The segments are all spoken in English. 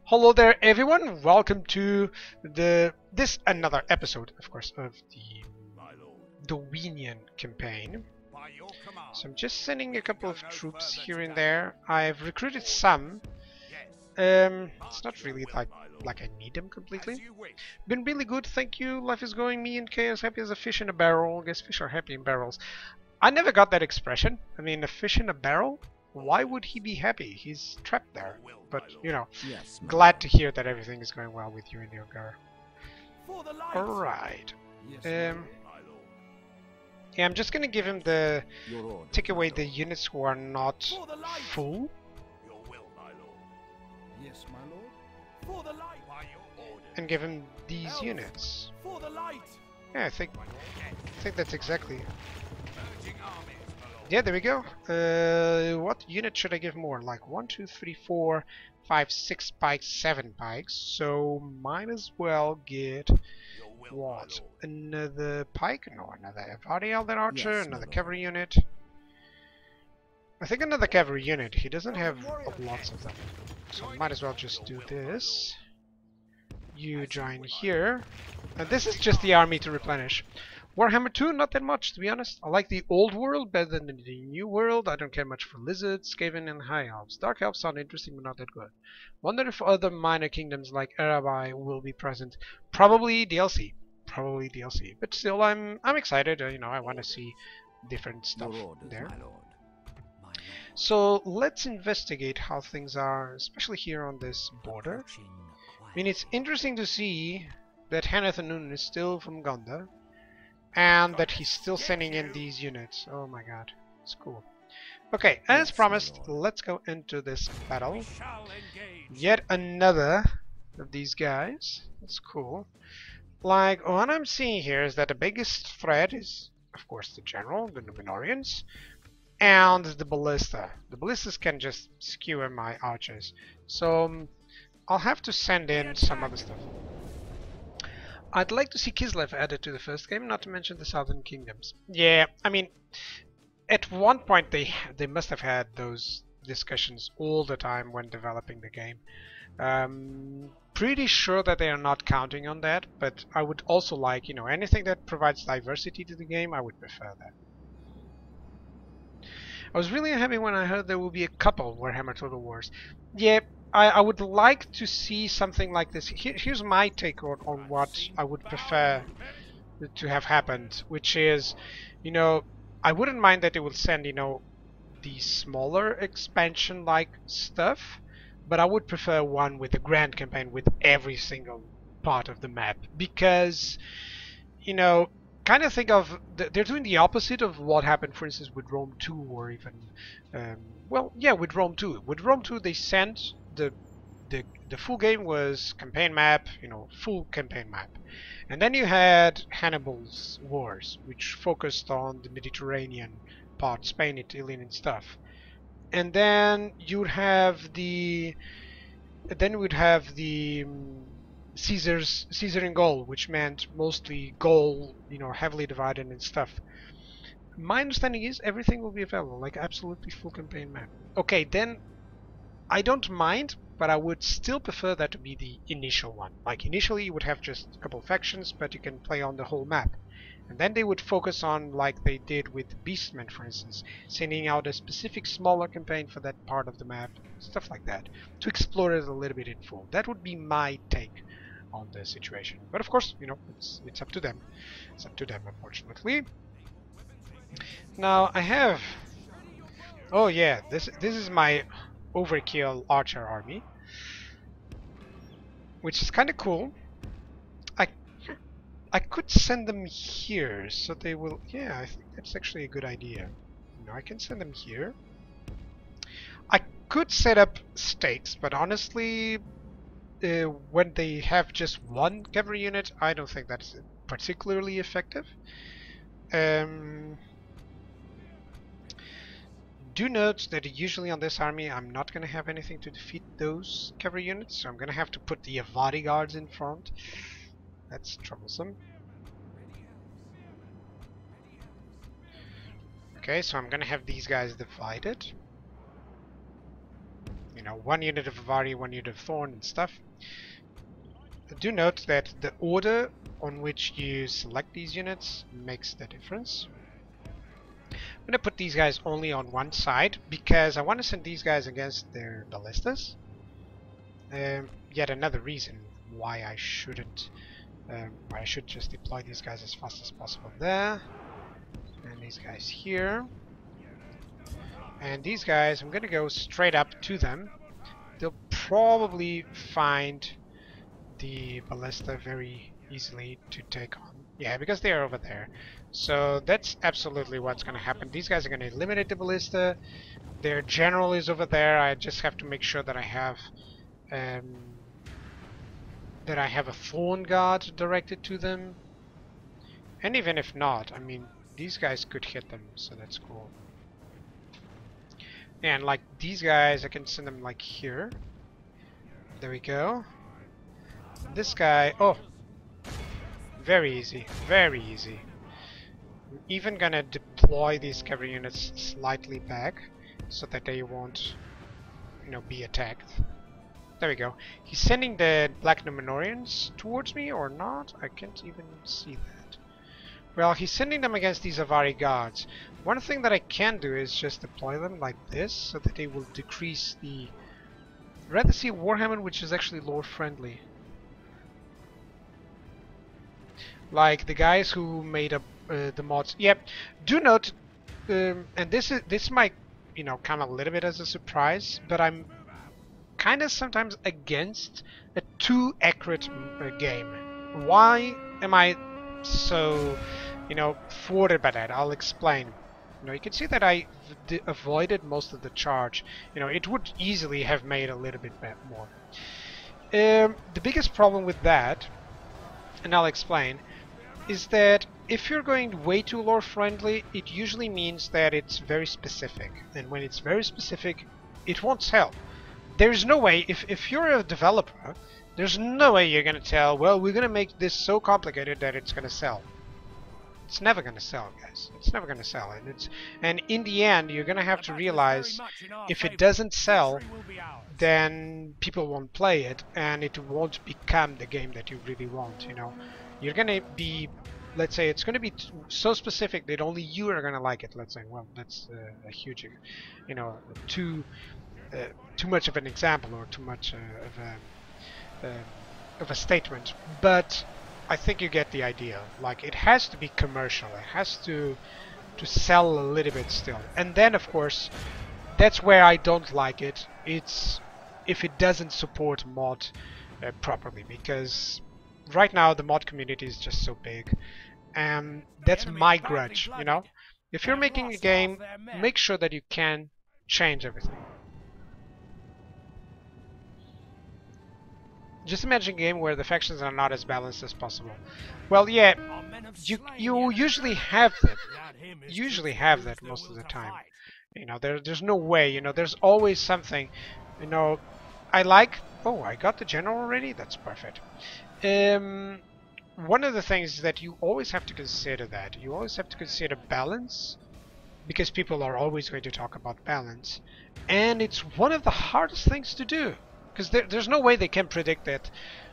Hello there, everyone. Welcome to this another episode, of course, of the Dorwinion campaign. So I'm just sending a couple of troops here and there. I've recruited some. It's not really like I need them completely. Been really good, thank you. Life is going. Me and Chaos happy as a fish in a barrel. I guess fish are happy in barrels. I never got that expression. I mean, a fish in a barrel? Why would he be happy? He's trapped there. But, you know, Yes, glad to hear that everything is going well with you and your girl. Alright. Yeah, I'm just gonna give him the... take away the units who are not full. Yes, my lord. For the light. And give him these units. For the light. Yeah, I think that's exactly... Yeah, there we go. What unit should I give more? Like 1, 2, 3, 4, 5, 6 pikes, 7 pikes. So might as well get what? Another pike? No, another Vale of Dorwinion archer, Yes, another cavalry unit. I think another cavalry unit. He doesn't have lots of them. So might as well just do this. You join here. And this is just the army to replenish. Warhammer 2, not that much, to be honest. I like the old world better than the new world. I don't care much for lizards, Skaven, and high elves. Dark elves sound interesting, but not that good. Wonder if other minor kingdoms like Arabai will be present. Probably DLC. Probably DLC. But still, I'm excited. You know, I want to see different stuff there. So let's investigate how things are, especially here on this border. I mean, it's interesting to see that Hanathanun is still from Gonda. And that he's still sending in these units. Oh my god, it's cool. Okay, as promised, let's go into this battle. Yet another of these guys. That's cool. Like, what I'm seeing here is that the biggest threat is, of course, the general, the Numenorians, and the ballista. The ballistas can just skewer my archers. So, I'll have to send in some other stuff. I'd like to see Kislev added to the first game, not to mention the Southern Kingdoms. Yeah, I mean, at one point they must have had those discussions all the time when developing the game. Pretty sure that they are not counting on that, but I would also like, you know, anything that provides diversity to the game, I would prefer that. I was really happy when I heard there will be a couple Warhammer Total Wars. Yeah, I would like to see something like this. Here's my take on what I would prefer to have happened, which is, you know, I wouldn't mind that they would send, you know, the smaller expansion-like stuff, but I would prefer one with a grand campaign with every single part of the map, because, you know, kind of think of they're doing the opposite of what happened, for instance, with Rome 2, or even well, yeah, with Rome 2. With Rome 2, they sent the full game was campaign map, you know, full campaign map, and then you had Hannibal's Wars, which focused on the Mediterranean part, Spain, Italy, and stuff, and then you'd have the Caesar in Gaul, which meant mostly Gaul, you know, heavily divided and stuff. My understanding is everything will be available, like absolutely full campaign map. Okay, then I don't mind, but I would still prefer that to be the initial one. Like initially you would have just a couple of factions, but you can play on the whole map. And then they would focus on, like they did with Beastmen, for instance, sending out a specific smaller campaign for that part of the map, stuff like that, to explore it a little bit in full. That would be my take on the situation. But of course, you know, it's up to them. It's up to them, unfortunately. Now I have... oh yeah, this is my overkill archer army, which is kind of cool. I could send them here, so they will... yeah, I think that's actually a good idea. You know, I can send them here. I could set up stakes, but honestly, when they have just one cavalry unit, I don't think that's particularly effective. Do note that usually on this army I'm not going to have anything to defeat those cavalry units, so I'm going to have to put the Avadi guards in front. That's troublesome. Okay, so I'm going to have these guys divided. You know, 1 unit of Avari, 1 unit of Thorn and stuff. Do note that the order on which you select these units makes the difference. I'm gonna put these guys only on one side because I want to send these guys against their ballistas. Yet another reason why I shouldn't, why I should just deploy these guys as fast as possible there, and these guys here, and these guys. I'm gonna go straight up to them. They'll probably find the ballista very easily to take on. Yeah, because they are over there. So that's absolutely what's going to happen. These guys are going to eliminate the ballista. Their general is over there. I just have to make sure that I have a thorn guard directed to them. And even if not, I mean, these guys could hit them, so that's cool. And like these guys, I can send them like here. There we go. This guy, oh, very easy, very easy. I'm even gonna deploy these cavalry units slightly back so that they won't, you know, be attacked. There we go. He's sending the Black Numenorians towards me or not? I can't even see that. Well, he's sending them against these Avari guards. One thing that I can do is just deploy them like this so that they will decrease the... I'd rather see Warhammer, which is actually lore friendly. Like the guys who made up the mods. Yep. Do note, and this might, you know, come a little bit as a surprise, but I'm kind of sometimes against a too accurate game. Why am I so, you know, thwarted by that? I'll explain. You know, you can see that I avoided most of the charge. You know, it would easily have made a little bit more. The biggest problem with that, and I'll explain, is that if you're going way too lore friendly, it usually means that it's very specific. And when it's very specific, it won't sell. There's no way, if you're a developer, there's no way you're gonna tell, well, we're gonna make this so complicated that it's gonna sell. It's never gonna sell, guys. It's never gonna sell, and in the end, you're gonna have to realize if it doesn't sell, then people won't play it, and it won't become the game that you really want. You know, you're gonna be, let's say, it's gonna be so specific that only you are gonna like it. Let's say, well, that's a huge, you know, too much of an example or too much of a statement, but I think you get the idea. Like, it has to be commercial. It has to sell a little bit still. And then, of course, that's where I don't like it. It's if it doesn't support mod properly, because right now the mod community is just so big, and that's my grudge. You know, if you're making a game, make sure that you can change everything. Just imagine a game where the factions are not as balanced as possible. Well, yeah, you usually have that. Usually have that most of the time. You know, there's no way. You know, there's always something. You know, I like. Oh, I got the general already. That's perfect. One of the things is that you always have to consider that. You always have to consider balance, because people are always going to talk about balance, and it's one of the hardest things to do. Because there's no way they can predict that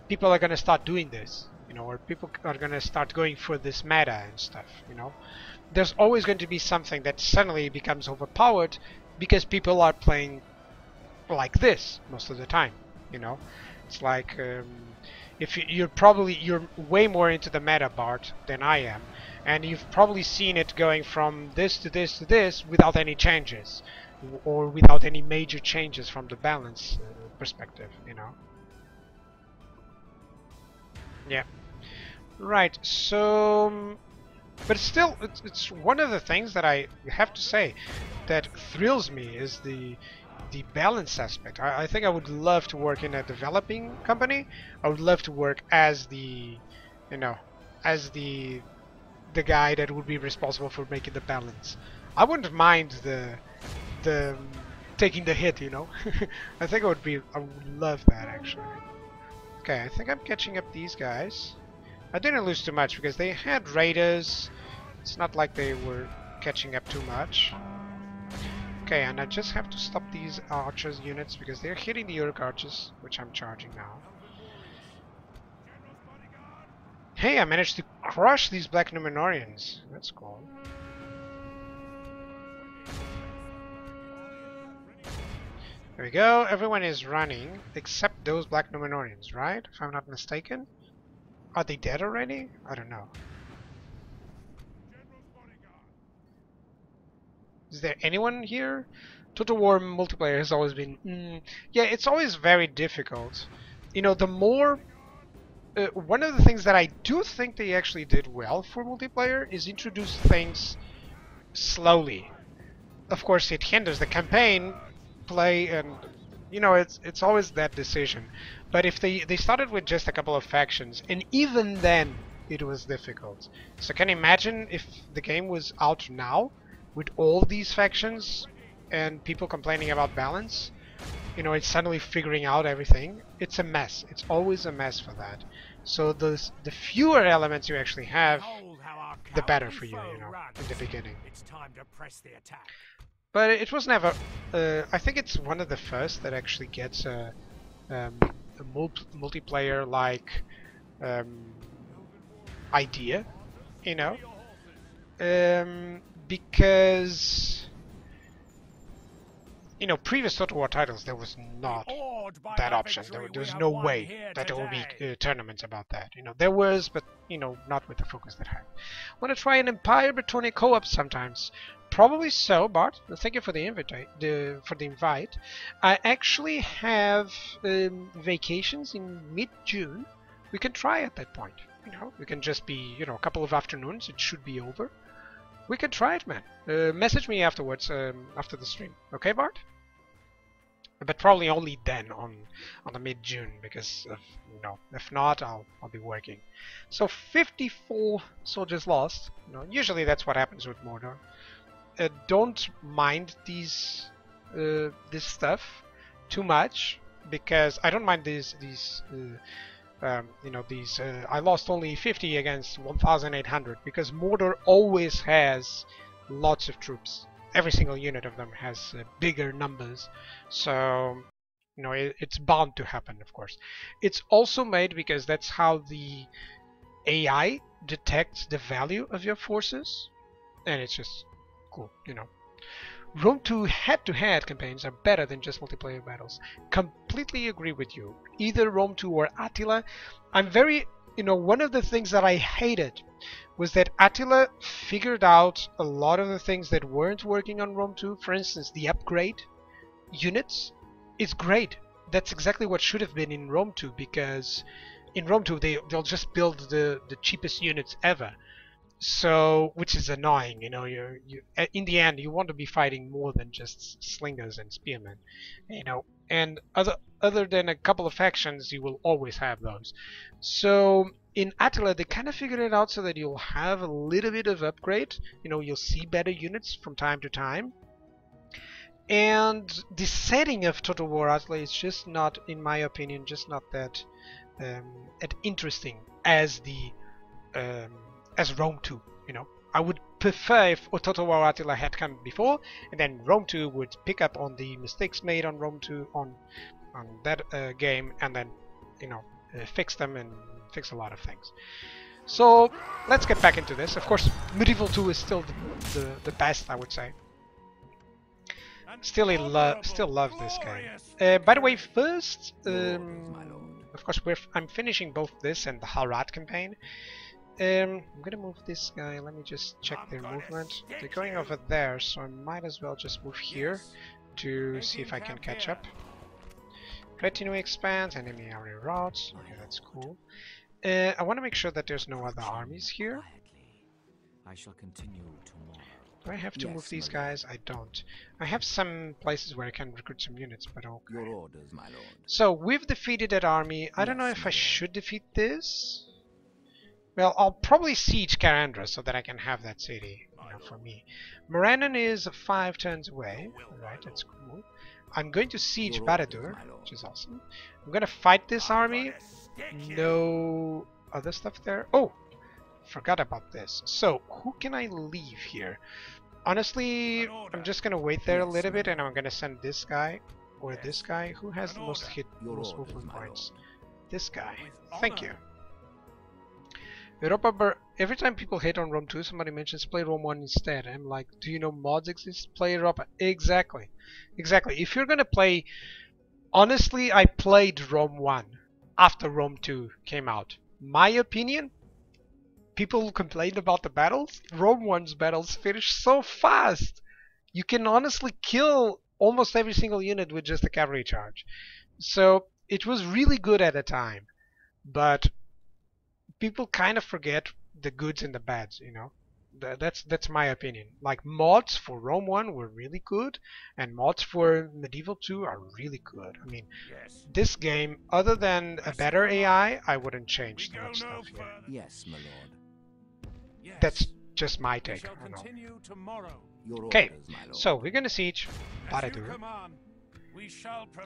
people are going to start doing this, you know, or people are going to start going for this meta and stuff, you know. There's always going to be something that suddenly becomes overpowered because people are playing like this most of the time, you know. It's like, if you're way more into the meta part than I am, and you've probably seen it going from this to this to this without any changes, or without any major changes from the balance perspective, you know. Yeah, right. So, but still, it's one of the things that I have to say that thrills me is the balance aspect. I think I would love to work in a developing company. I would love to work as the, you know, as the guy that would be responsible for making the balance. I wouldn't mind the taking the hit, you know. I think I would love that, actually. Okay, I think I'm catching up these guys. I didn't lose too much because they had raiders. It's not like they were catching up too much. Okay, and I just have to stop these archers units because they're hitting the Uruk archers, which I'm charging now. Hey, I managed to crush these Black Numenorians. That's cool. There we go. Everyone is running except those Black Numenorians, right? If I'm not mistaken. Are they dead already? I don't know. Is there anyone here? Total War multiplayer has always been... yeah, it's always very difficult. You know, the more... one of the things that I do think they actually did well for multiplayer is introduce things slowly. Of course, it hinders the campaign play, and you know, it's always that decision. But if they started with just a couple of factions, and even then it was difficult. So can you imagine if the game was out now with all these factions and people complaining about balance? You know, it's suddenly figuring out everything. It's a mess. It's always a mess for that. So the fewer elements you actually have, the better for you, you know, in the beginning. It's time to press the attack. But it was never... I think it's one of the first that actually gets a multiplayer-like idea, you know? Because... You know, previous Total War titles, there was not that option. There was no way that there would be tournaments about that. You know, there was, but, you know, not with the focus that I had. Want to try an Empire Bretonnia co-op sometimes? Probably so, Bart. Thank you for the invite. I actually have vacations in mid-June. We can try at that point. You know, we can just be, you know, a couple of afternoons. It should be over. We can try it, man. Message me afterwards, after the stream. Okay, Bart? But probably only then, on the mid-June, because you know, if not, I'll be working. So 54 soldiers lost. You know, usually that's what happens with Mordor. Don't mind this stuff too much, because I don't mind these you know, these I lost only 50 against 1,800, because Mordor always has lots of troops. Every single unit of them has bigger numbers, so you know, it's bound to happen. Of course, it's also made because that's how the AI detects the value of your forces, and it's just cool, you know. Rome 2 head-to-head campaigns are better than just multiplayer battles. Completely agree with you. Either Rome 2 or Attila. I'm very, you know, one of the things that I hated was that Attila figured out a lot of the things that weren't working on Rome 2. For instance, the upgrade units is great. That's exactly what should have been in Rome 2, because in Rome 2 they'll just build the cheapest units ever. So, which is annoying, you know. You in the end you want to be fighting more than just slingers and spearmen, you know. And other than a couple of factions, you will always have those. So in Attila they kind of figured it out so that you'll have a little bit of upgrade. You know, you'll see better units from time to time. And the setting of Total War Attila is just not, in my opinion, just not that interesting as the as Rome 2, you know. I would prefer if Total War Attila had come before, and then Rome 2 would pick up on the mistakes made on Rome 2 on that game, and then, you know, fix them and fix a lot of things. So let's get back into this. Of course, Medieval 2 is still the best, I would say. Still love this game. By the way, first, of course, I'm finishing both this and the Harad campaign. I'm gonna move this guy. Let me just check their movement. They're going over there, so I might as well just move here to see if I can catch up. Retinue expands, enemy area routes. Okay, that's cool. I want to make sure that there's no other armies here. I shall continue tomorrow. Do I have to move these guys? I don't. I have some places where I can recruit some units, but okay. Your orders, my lord. So we've defeated that army. I don't know if I should defeat this. Well, I'll probably siege Karandra so that I can have that city, you know, for me. Morannon is 5 turns away. Alright, that's cool. I'm going to siege Baradur, which is awesome. I'm going to fight this army. No other stuff there. Oh, forgot about this. So, who can I leave here? Honestly, I'm just gonna wait there a little bit, and I'm gonna send this guy or this guy. Who has the most hit, most movement points? This guy. Thank you. Europa, every time people hate on Rome 2, somebody mentions play Rome 1 instead. I'm like, do you know mods exist? Play Europa. Exactly. Exactly. If you're gonna play... Honestly, I played Rome 1 after Rome 2 came out. My opinion, people complained about the battles. Rome 1's battles finish so fast. You can honestly kill almost every single unit with just a cavalry charge. So it was really good at the time. But people kind of forget the goods and the bads, you know. That's my opinion. Like mods for Rome 1 were really good, and mods for Medieval 2 are really good. I mean, this game, other than a better AI, I wouldn't change too much stuff here. Yes, my lord. That's just my take. I know. Okay, so we're gonna siege Baradur.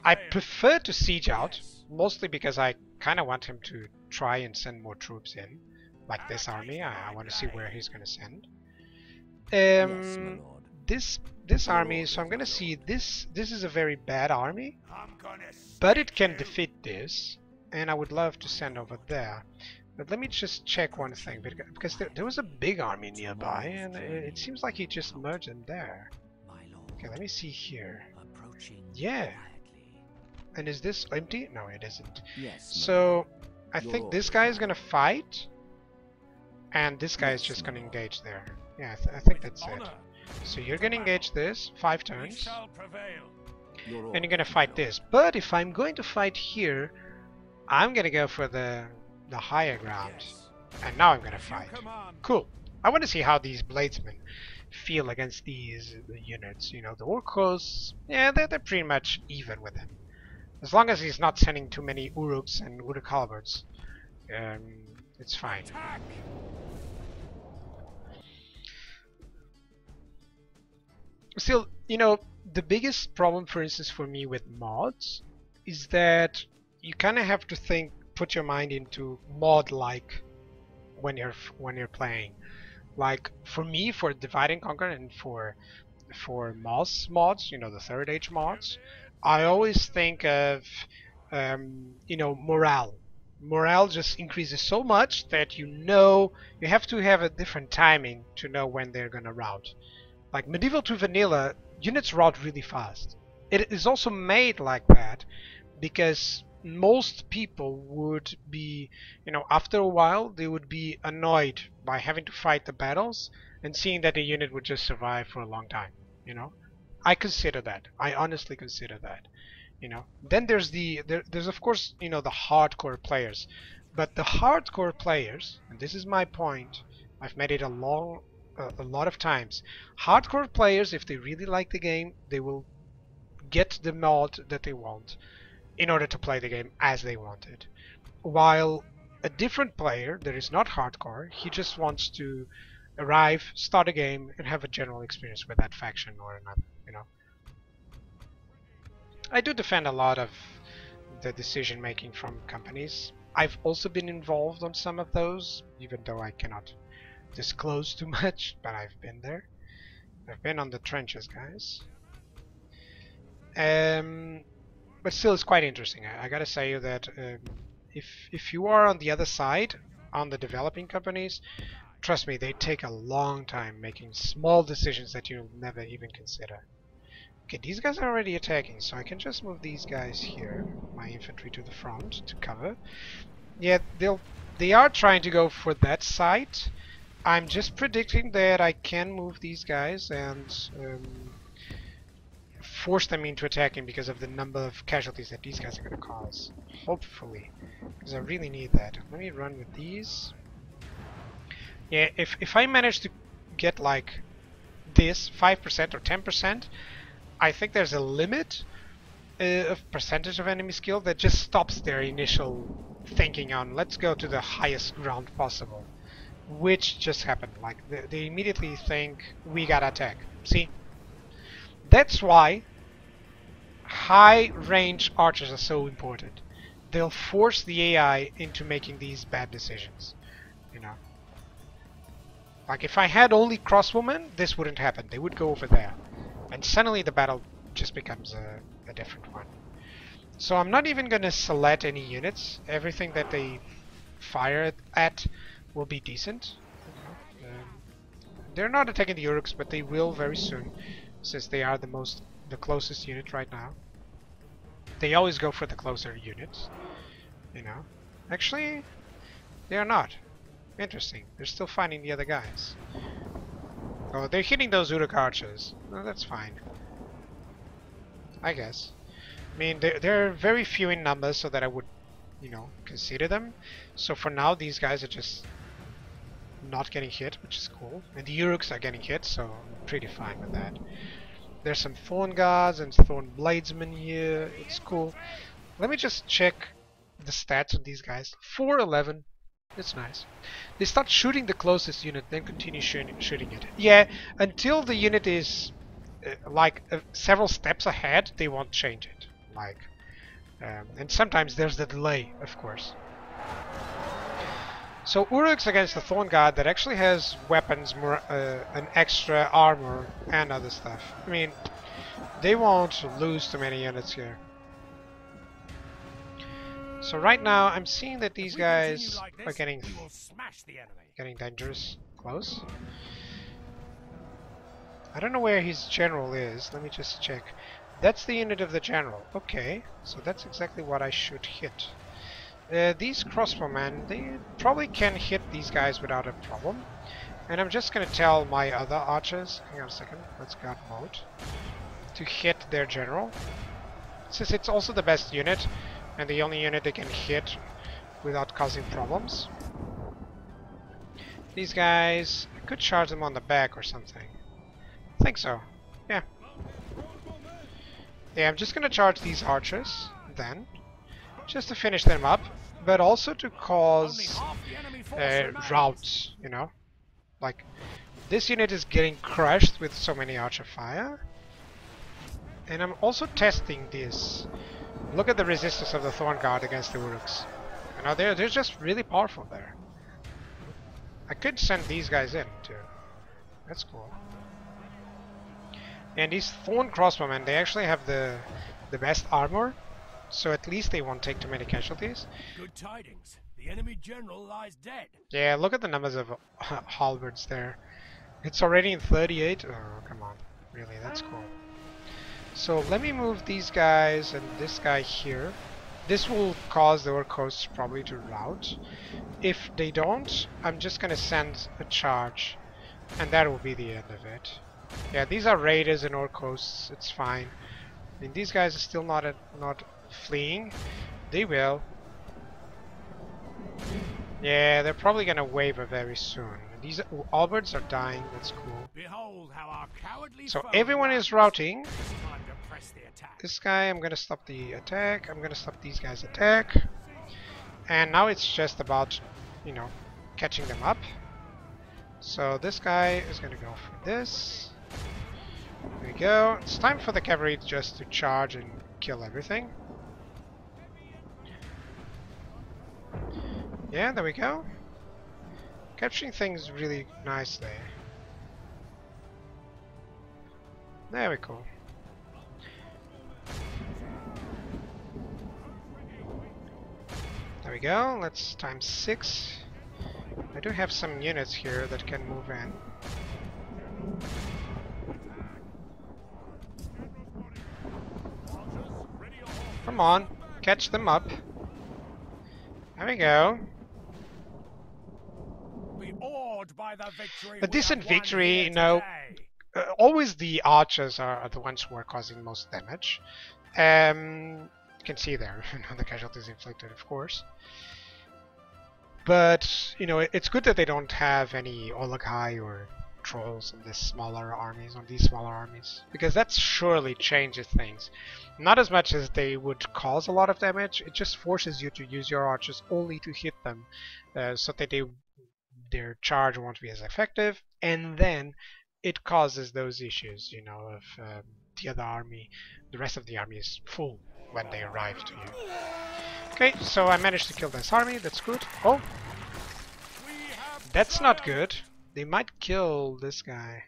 I prefer to siege out, mostly because I kind of want him to try and send more troops in, like this army. I want to see where he's going to send. This army, so I'm going to see this. This is a very bad army, but it can defeat this, and I would love to send over there. But let me just check one thing, because there was a big army nearby, and it seems like he just merged in there. Okay, let me see here. Yeah. And is this empty? No, it isn't. So I think this guy is gonna fight, and this guy is just gonna engage there. Yeah, I think that's it. So you're gonna engage this 5 turns, and you're gonna fight this. But if I'm going to fight here, I'm gonna go for the higher ground, and now I'm gonna fight. Cool. I want to see how these bladesmen feel against these units. You know, the Orcos, yeah, they're pretty much even with him. As long as he's not sending too many Uruks and Uruk halberds, it's fine. Still, you know, the biggest problem, for instance, for me with mods is that you kind of have to put your mind into mod-like when you're playing. Like for me, for Divide and Conquer and for mods, you know, the Third Age mods, I always think of you know, morale. Morale just increases so much that you have to have a different timing to know when they're gonna rout. Like Medieval 2 Vanilla, units rout really fast. It is also made like that because most people would be, you know, after a while they would be annoyed by having to fight the battles and seeing that the unit would just survive for a long time, you know. I consider that. I honestly consider that, you know. Then there's there's of course, you know, the hardcore players. But the hardcore players, and this is my point, I've made it a lot of times. Hardcore players, if they really like the game, they will get the mod that they want in order to play the game as they want it. While a different player that is not hardcore, he just wants to arrive, start a game, and have a general experience with that faction or another, you know. I do defend a lot of the decision making from companies. I've also been involved on some of those, even though I cannot disclose too much, but I've been there. I've been on the trenches, guys. But still, it's quite interesting. I gotta say that if you are on the other side, on the developing companies, trust me, they take a long time making small decisions that you'll never even consider. Okay, these guys are already attacking, so I can just move these guys here, my infantry to the front to cover. Yeah, they are trying to go for that side. I'm just predicting that I can move these guys and force them into attacking because of the number of casualties that these guys are going to cause. Hopefully, because I really need that. Let me run with these. Yeah, if I manage to get like this 5% or 10%, I think there's a limit of percentage of enemy skill that just stops their initial thinking on let's go to the highest ground possible, which just happened. Like they immediately think we gotta attack. See, that's why high range archers are so important. They'll force the AI into making these bad decisions, you know. Like, if I had only crossbowmen, this wouldn't happen. They would go over there. And suddenly the battle just becomes a different one. So I'm not even going to select any units. Everything that they fire at will be decent. They're not attacking the Uruks, but they will very soon, since they are the closest unit right now. They always go for the closer units, you know. Actually, they are not. Interesting. They're still finding the other guys. Oh, they're hitting those Uruk archers. No, that's fine. I guess. I mean, they're very few in numbers, so that I would, you know, consider them. So for now, these guys are just not getting hit, which is cool. And the Uruks are getting hit, so I'm pretty fine with that. There's some Thorn Guards and Thorn Bladesmen here. It's cool. Let me just check the stats on these guys. 411. It's nice. They start shooting the closest unit, then continue shooting it. Yeah, until the unit is several steps ahead, they won't change it. And sometimes there's the delay, of course. So Uruks against the Thorn Guard that actually has weapons, an extra armor, and other stuff. I mean, they won't lose too many units here. So right now, I'm seeing that these guys are getting dangerous close. I don't know where his general is. Let me just check. That's the unit of the general. Okay, so that's exactly what I should hit. These crossbowmen, they probably can hit these guys without a problem. And I'm just going to tell my other archers, hang on a second, let's guard mode, to hit their general. Since it's also the best unit, and the only unit they can hit without causing problems. These guys, I could charge them on the back or something. I think so, yeah. Yeah, I'm just going to charge these archers, then, just to finish them up, but also to cause routes, you know? Like, this unit is getting crushed with so many archer fire. And I'm also testing this. Look at the resistance of the Thorn Guard against the Uruks. You know, they're just really powerful there. I could send these guys in, too. That's cool. And these Thorn Crossbowmen, they actually have the best armor. So at least they won't take too many casualties. Good tidings. The enemy general lies dead. Yeah, look at the numbers of halberds there. It's already in 38. Oh, come on. Really, that's cool. So let me move these guys and this guy here. This will cause the Orc hosts probably to rout. If they don't, I'm just going to send a charge. And that will be the end of it. Yeah, these are raiders and Orc hosts. It's fine. I mean, these guys are still not fleeing. They will. Yeah, they're probably gonna waver very soon. These halberds are dying. That's cool. Behold how our cowardly So foe everyone is routing. time to press the attack. This guy, I'm gonna stop the attack. I'm gonna stop these guys' attack. And now it's just about, you know, catching them up. So this guy is gonna go for this. There we go. It's time for the cavalry just to charge and kill everything. Yeah, there we go. Capturing things really nicely. There we go. There we go. Let's times 6. I do have some units here that can move in. Come on, catch them up. There we go. Be awed by the victory. A decent victory, you know. Always the archers are the ones who are causing most damage. You can see there, the casualties inflicted, of course. But, you know, it's good that they don't have any Olagai or trolls on these smaller armies, because that surely changes things. Not as much as they would cause a lot of damage, it just forces you to use your archers only to hit them, so that their charge won't be as effective, and then it causes those issues, you know, of the other army, the rest of the army is full when they arrive to you. Okay, so I managed to kill this army, that's good. Oh! That's not good. They might kill this guy.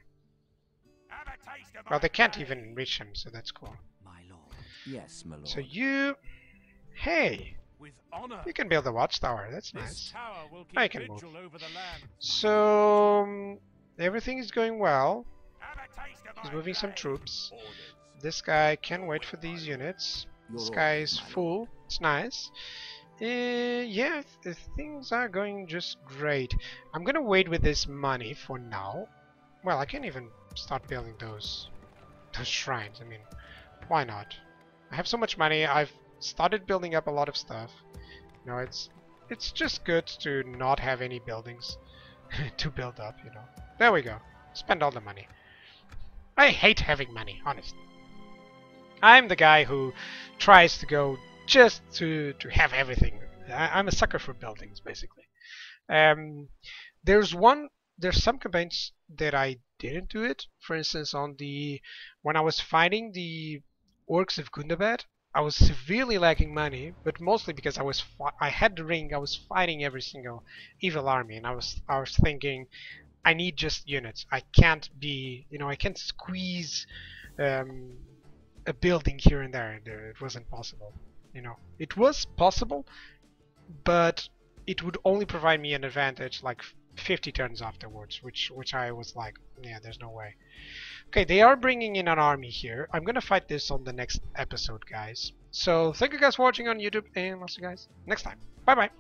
Well, they can't even reach him, so that's cool. My lord. Yes, my lord. So you... Hey! With honor. You can build a watchtower, that's This nice. tower will I keep can move. vigil over the land. So... everything is going well. Have a taste of He's my moving some blade. troops. This guy can wait for these units. This guy is full. It's nice. Yeah, things are going just great. I'm gonna wait with this money for now. Well, I can even start building those shrines. I mean, why not? I have so much money. I've started building up a lot of stuff. You know, it's just good to not have any buildings to build up. You know. There we go. Spend all the money. I hate having money, honestly. I'm the guy who tries to go just to have everything. I'm a sucker for buildings, basically. There's some campaigns that I didn't do it. For instance, when I was fighting the orcs of Gundabad, I was severely lacking money, but mostly because I had the ring. I was fighting every single evil army, and I was thinking, I need just units. I can't squeeze a building here and there. It wasn't possible. You know, it was possible, but it would only provide me an advantage like 50 turns afterwards, which I was like, yeah, there's no way. Okay, they are bringing in an army here. I'm gonna fight this on the next episode, guys. So thank you guys for watching on YouTube, and I'll see you guys next time. Bye bye.